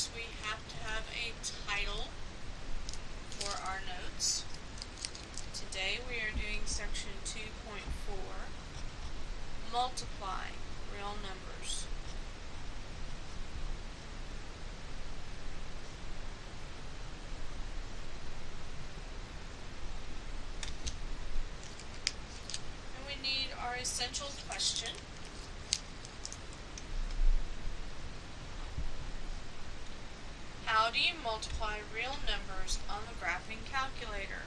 course, we have to have a title for our notes. Today we are doing section 2.4, multiply real numbers. And we need our essential question. How do you multiply real numbers on the graphing calculator?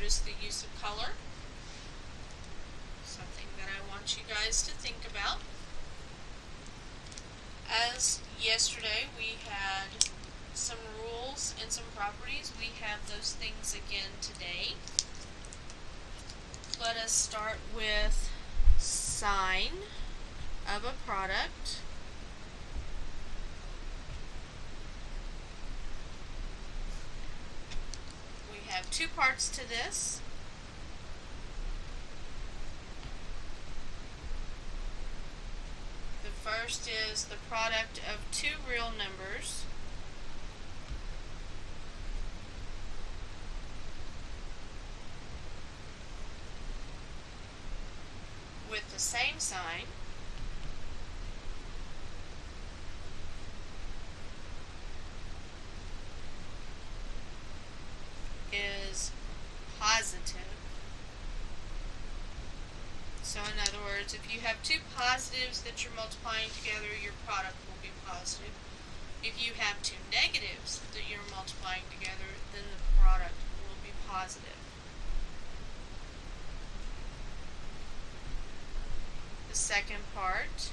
Notice the use of color, something that I want you guys to think about. As yesterday we had some rules and some properties, we have those things again today. Let us start with sign of a product. We have two parts to this. The first is the product of two real numbers with the same sign. Is positive. So in other words, if you have two positives that you're multiplying together, your product will be positive. If you have two negatives that you're multiplying together, then the product will be positive. The second part,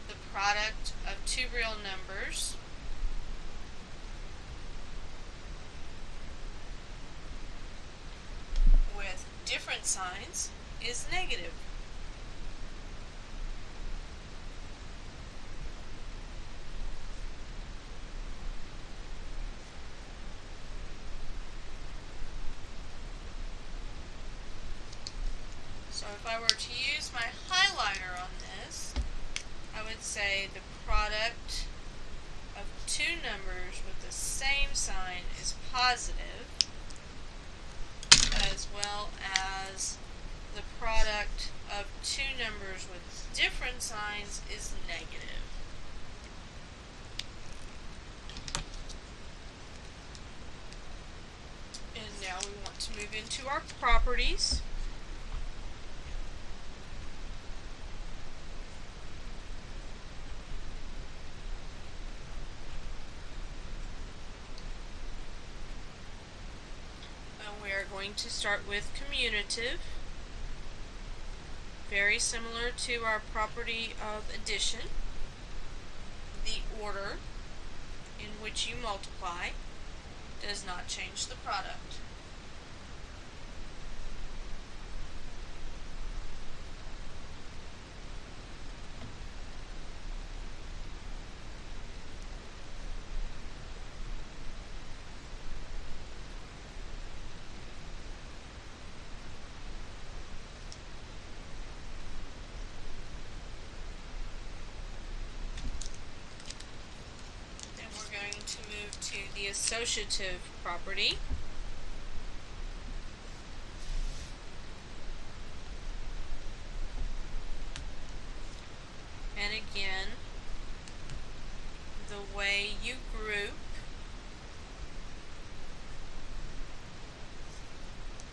the product of two real numbers with different signs is negative. So if I were to use my highlighter on this, I would say the product of two numbers with the same sign is positive, as well as the product of two numbers with different signs is negative. And now we want to move into our properties. And we are going to start with commutative. Very similar to our property of addition. The order in which you multiply does not change the product. To move to the associative property. And again, the way you group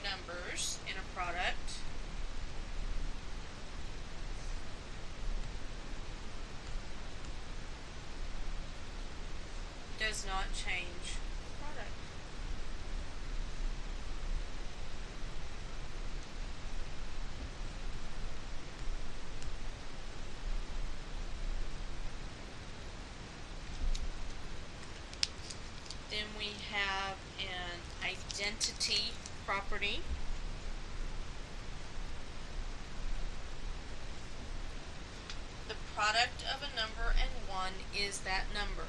numbers in a product does not change the product. have an identity property. The product of a number and 1 is that number.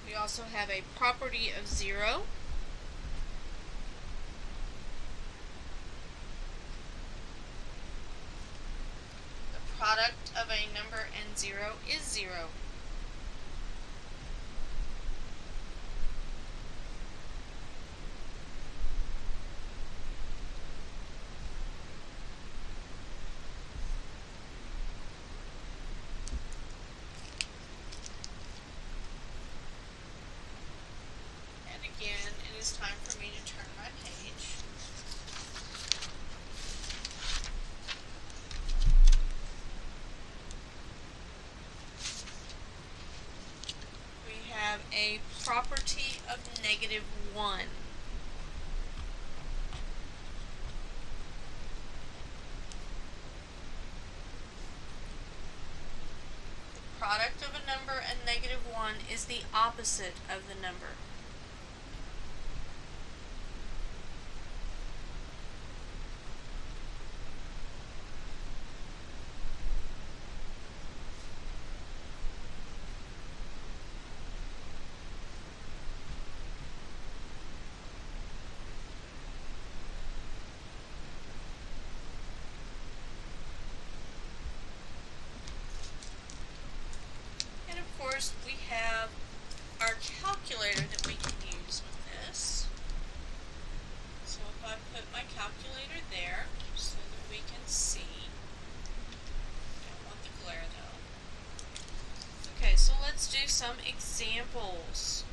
We also have a property of 0. The product of a number and 0 is 0. Again, it is time for me to turn my page. We have a property of -1. The product of a number and -1 is the opposite of the number. We have our calculator that we can use with this. So if I put my calculator there so that we can see. Don't want the glare though. Okay, so let's do some examples.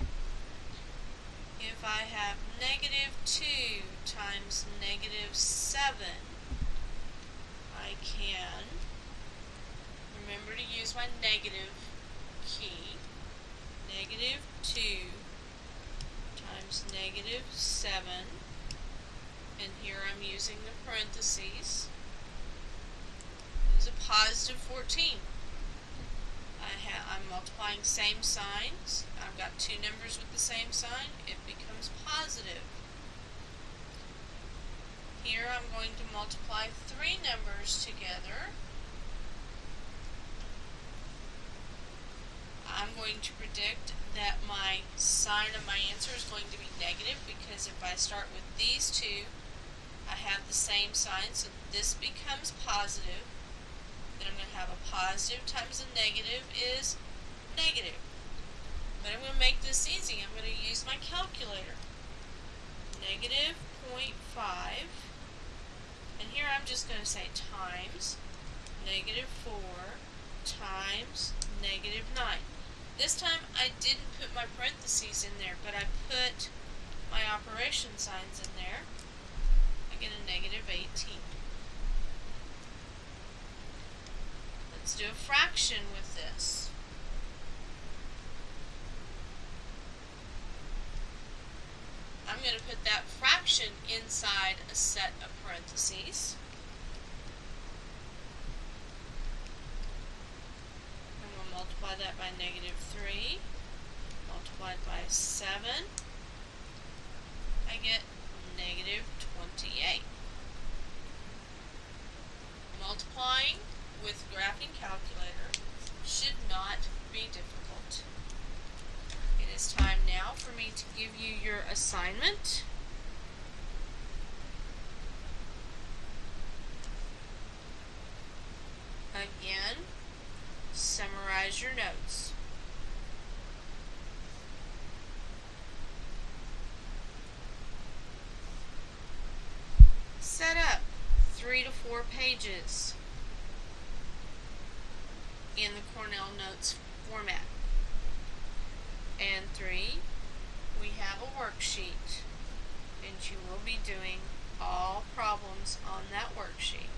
If I have -2 times -7, I can remember to use my negative key. -2 times -7, and here I'm using the parentheses, is a positive 14. I'm multiplying same signs. I've got two numbers with the same sign. It becomes positive. Here I'm going to multiply three numbers together. I'm going to predict that my sign of my answer is going to be negative, because if I start with these two, I have the same sign, so this becomes positive. Then I'm going to have a positive times a negative is negative. But I'm going to make this easy. I'm going to use my calculator. -0.5, and here I'm just going to say times -4 times -9. This time I didn't put my parentheses in there, but I put my operation signs in there. I get a -18. Let's do a fraction with this. I'm going to put that fraction inside a set of parentheses. I'm going to multiply that by -3, multiplied by 7. I get -28. Multiplying with graphing calculator should not be difficult. It is time now for me to give you your assignment. Again, summarize your notes. Set up 3 to 4 pages in the Cornell Notes format. And 3, we have a worksheet, and you will be doing all problems on that worksheet.